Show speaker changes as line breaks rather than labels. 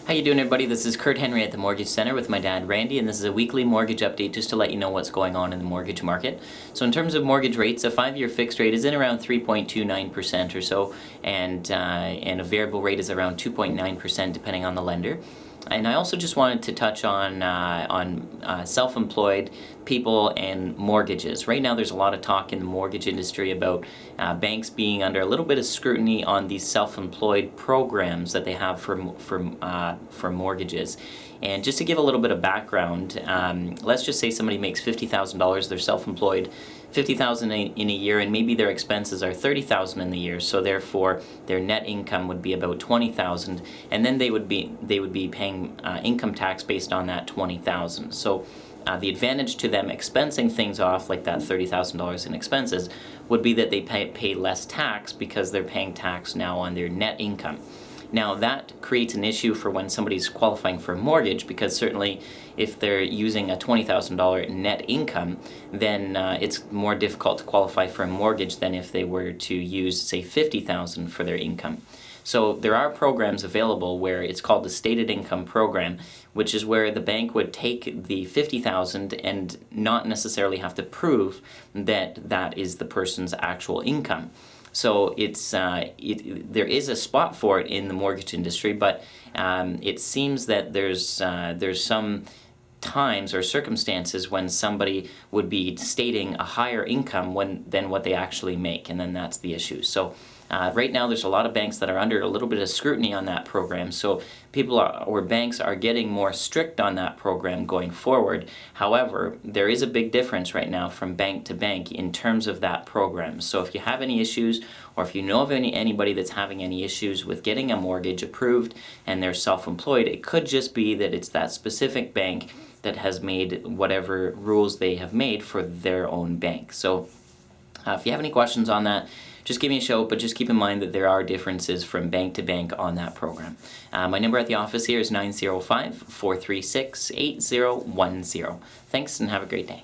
How you doing, everybody? This is Kurt Henry at the Mortgage Center with my dad Randy, and this is a weekly mortgage update just to let you know what's going on in the mortgage market. So in terms of mortgage rates, a 5-year fixed rate is in around 3.29% or so, and a variable rate is around 2.9% depending on the lender. And I also just wanted to touch on self-employed people and mortgages. Right now there's a lot of talk in the mortgage industry about banks being under a little bit of scrutiny on these self-employed programs that they have for mortgages. And just to give a little bit of background, let's just say somebody makes $50,000, they're self-employed, $50,000 in a year, and maybe their expenses are $30,000 in the year, so therefore their net income would be about $20,000, and then they would be paying income tax based on that $20,000. So the advantage to them expensing things off like that $30,000 in expenses would be that they pay less tax because they're paying tax now on their net income. Now that creates an issue for when somebody's qualifying for a mortgage, because certainly if they're using a $20,000 net income, then it's more difficult to qualify for a mortgage than if they were to use, say, $50,000 for their income. So there are programs available where it's called the stated income program, which is where the bank would take the $50,000 and not necessarily have to prove that that is the person's actual income. So there is a spot for it in the mortgage industry, but it seems that there's some times or circumstances when somebody would be stating a higher income than what they actually make, and then that's the issue. So right now there's a lot of banks that are under a little bit of scrutiny on that program, so banks are getting more strict on that program going forward. However, there is a big difference right now from bank to bank in terms of that program. So if you have any issues, or if you know of anybody that's having any issues with getting a mortgage approved and they're self-employed, it could just be that it's that specific bank that has made whatever rules they have made for their own bank. So if you have any questions on that, just give me a shout, but just keep in mind that there are differences from bank to bank on that program. My number at the office here is 905-436-8010. Thanks, and have a great day.